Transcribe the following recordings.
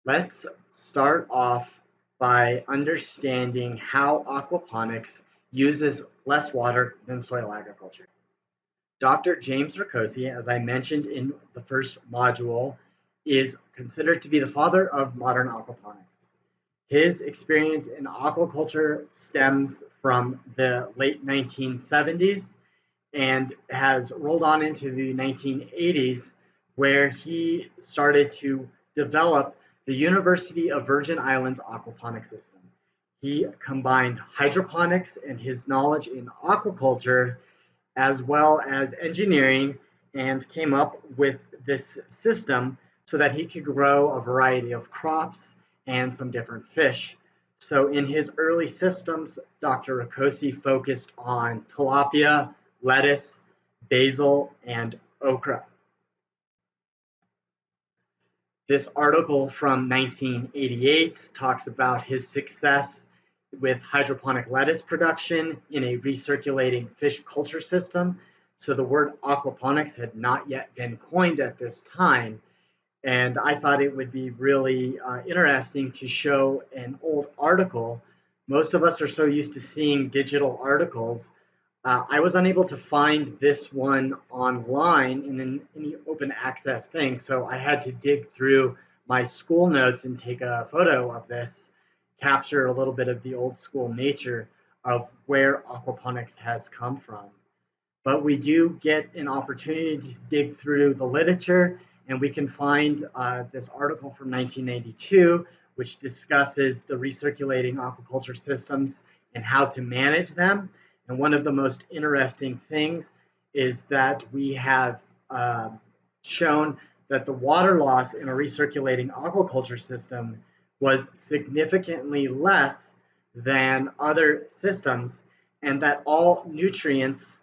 Let's start off by understanding how aquaponics uses less water than soil agriculture. Dr. James Riccozzi, as I mentioned in the first module, is considered to be the father of modern aquaponics. His experience in aquaculture stems from the late 1970s and has rolled on into the 1980s, where he started to develop the University of Virgin Islands aquaponics system. He combined hydroponics and his knowledge in aquaculture as well as engineering and came up with this system so that he could grow a variety of crops and some different fish. So in his early systems, Dr. Riccozzi focused on tilapia, lettuce, basil, and okra. This article from 1988 talks about his success with hydroponic lettuce production in a recirculating fish culture system. So the word aquaponics had not yet been coined at this time. And I thought it would be really interesting to show an old article. Most of us are so used to seeing digital articles. I was unable to find this one online in any open access thing, so I had to dig through my school notes and take a photo of this, capture a little bit of the old school nature of where aquaponics has come from. But we do get an opportunity to dig through the literature, and we can find this article from 1992, which discusses the recirculating aquaculture systems and how to manage them. And one of the most interesting things is that we have shown that the water loss in a recirculating aquaculture system was significantly less than other systems, and that all the nutrients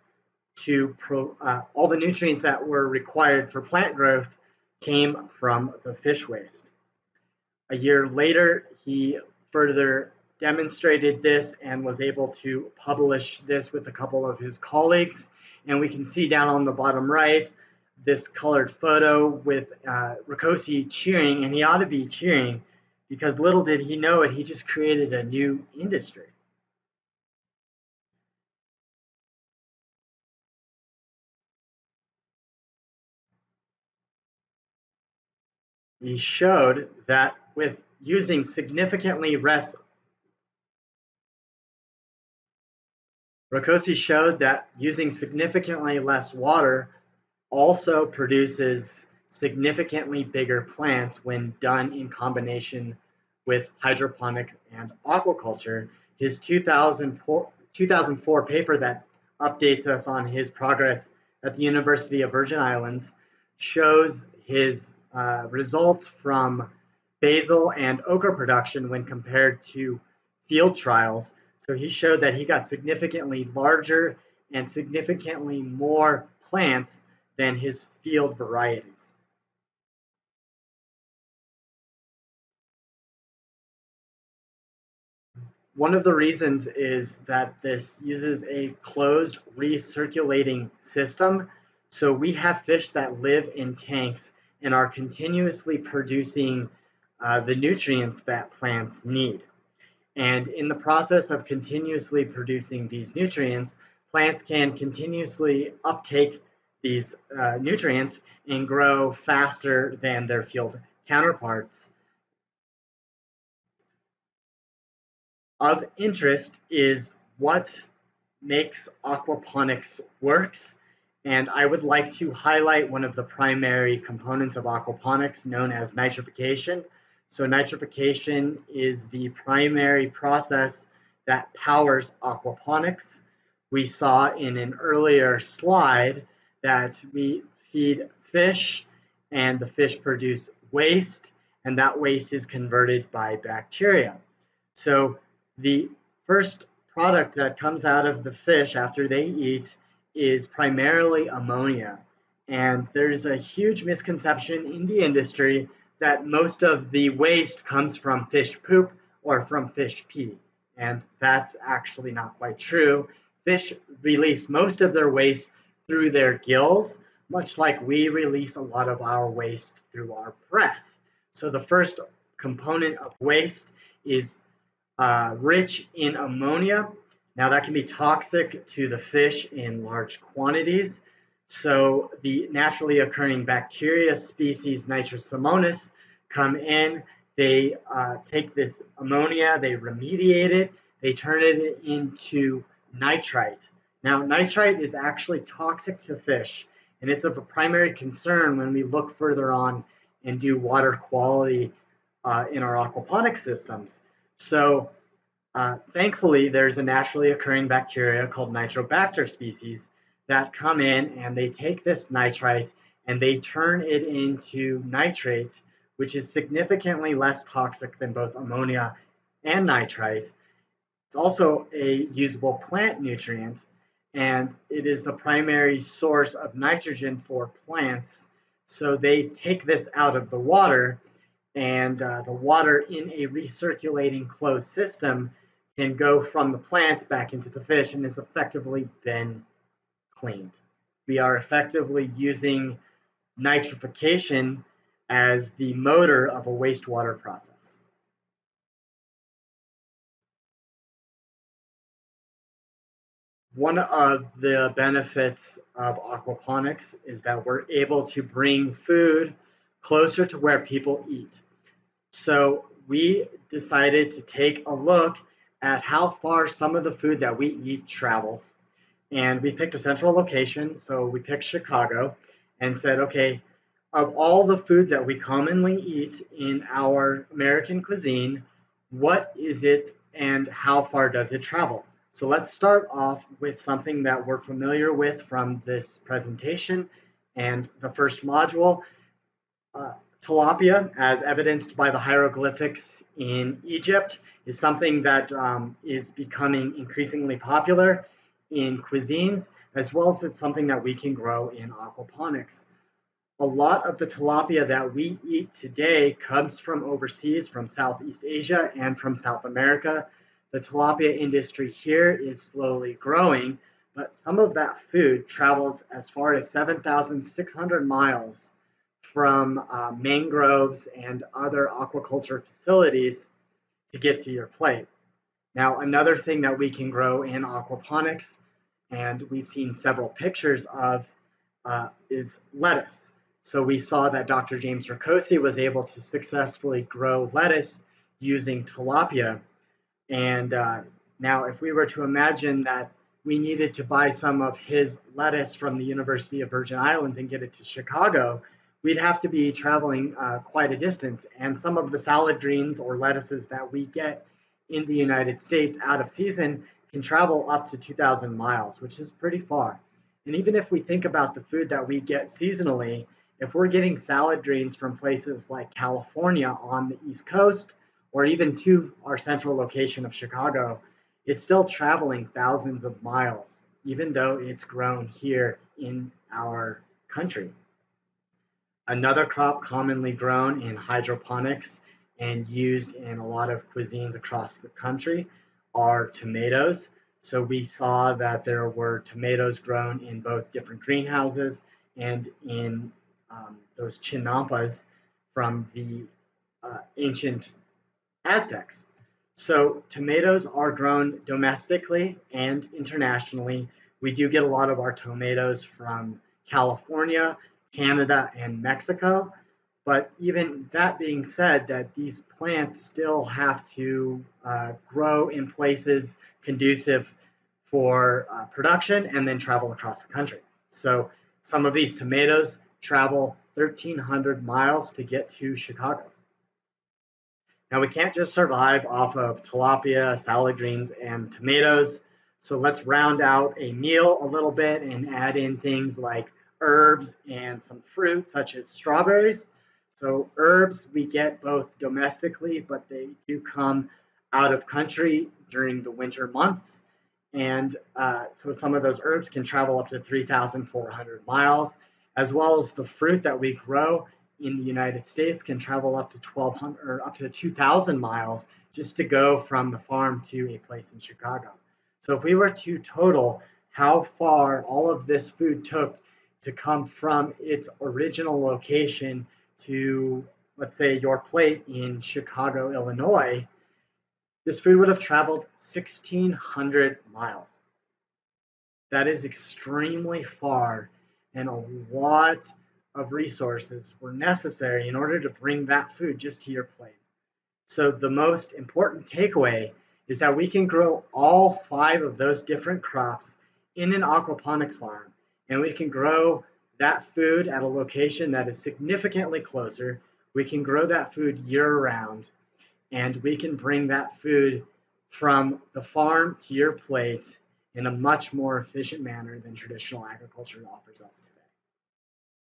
that were required for plant growth came from the fish waste. A year later, he further demonstrated this and was able to publish this with a couple of his colleagues. And we can see down on the bottom right this colored photo with Riccozzi cheering, and he ought to be cheering because little did he know it, he just created a new industry. He showed that with using significantly less Riccozzi showed that using significantly less water also produces significantly bigger plants when done in combination with hydroponics and aquaculture. His 2004 paper that updates us on his progress at the University of Virgin Islands shows his results from basil and okra production when compared to field trials. So he showed that he got significantly larger and significantly more plants than his field varieties. One of the reasons is that this uses a closed recirculating system. So we have fish that live in tanks and are continuously producing the nutrients that plants need. And in the process of continuously producing these nutrients, plants can continuously uptake these nutrients and grow faster than their field counterparts. Of interest is what makes aquaponics works, and I would like to highlight one of the primary components of aquaponics known as nitrification. So nitrification is the primary process that powers aquaponics. We saw in an earlier slide that we feed fish and the fish produce waste, and that waste is converted by bacteria. So the first product that comes out of the fish after they eat is primarily ammonia. And there's a huge misconception in the industry that most of the waste comes from fish poop or from fish pee. And that's actually not quite true. Fish release most of their waste through their gills, much like we release a lot of our waste through our breath. So the first component of waste is rich in ammonia. Now, that can be toxic to the fish in large quantities. So, the naturally occurring bacteria species Nitrosomonas come in, they take this ammonia, they remediate it, they turn it into nitrite. Now, nitrite is actually toxic to fish, and it's of a primary concern when we look further on and do water quality in our aquaponic systems. So, thankfully, there's a naturally occurring bacteria called Nitrobacter species that come in and they take this nitrite and they turn it into nitrate, which is significantly less toxic than both ammonia and nitrite. It's also a usable plant nutrient, and it is the primary source of nitrogen for plants. So they take this out of the water, and the water in a recirculating closed system can go from the plants back into the fish and has effectively been cleaned. We are effectively using nitrification as the motor of a wastewater process. One of the benefits of aquaponics is that we're able to bring food closer to where people eat. So we decided to take a look at how far some of the food that we eat travels. And we picked a central location. So we picked Chicago and said, okay, of all the food that we commonly eat in our American cuisine, what is it and how far does it travel? So let's start off with something that we're familiar with from this presentation and the first module. Tilapia, as evidenced by the hieroglyphics in Egypt, is something that is becoming increasingly popular in cuisines, as well as it's something that we can grow in aquaponics. A lot of the tilapia that we eat today comes from overseas, from Southeast Asia and from South America. The tilapia industry here is slowly growing, but some of that food travels as far as 7,600 miles from mangroves and other aquaculture facilities to get to your plate. Now, another thing that we can grow in aquaponics, and we've seen several pictures of, is lettuce. So we saw that Dr. James Rakosi was able to successfully grow lettuce using tilapia. And now, if we were to imagine that we needed to buy some of his lettuce from the University of Virgin Islands and get it to Chicago, we'd have to be traveling quite a distance. And some of the salad greens or lettuces that we get in the United States out of season can travel up to 2,000 miles, which is pretty far. And even if we think about the food that we get seasonally, if we're getting salad greens from places like California on the East Coast, or even to our central location of Chicago, it's still traveling thousands of miles, even though it's grown here in our country. Another crop commonly grown in hydroponics and used in a lot of cuisines across the country are tomatoes. So we saw that there were tomatoes grown in both different greenhouses and in those chinampas from the ancient Aztecs. So tomatoes are grown domestically and internationally. We do get a lot of our tomatoes from California, Canada, and Mexico. But even that being said, that these plants still have to grow in places conducive for production and then travel across the country. So some of these tomatoes travel 1,300 miles to get to Chicago. Now, we can't just survive off of tilapia, salad greens, and tomatoes. So let's round out a meal a little bit and add in things like herbs and some fruit, such as strawberries. So herbs we get both domestically, but they do come out of country during the winter months. And so some of those herbs can travel up to 3,400 miles, as well as the fruit that we grow in the United States can travel up to 1,200 or up to 2,000 miles just to go from the farm to a place in Chicago. So if we were to total how far all of this food took to come from its original location to let's say your plate in Chicago, Illinois, this food would have traveled 1,600 miles. That is extremely far, and a lot of resources were necessary in order to bring that food just to your plate. So the most important takeaway is that we can grow all 5 of those different crops in an aquaponics farm, and we can grow that food at a location that is significantly closer. We can grow that food year round, and we can bring that food from the farm to your plate in a much more efficient manner than traditional agriculture offers us today.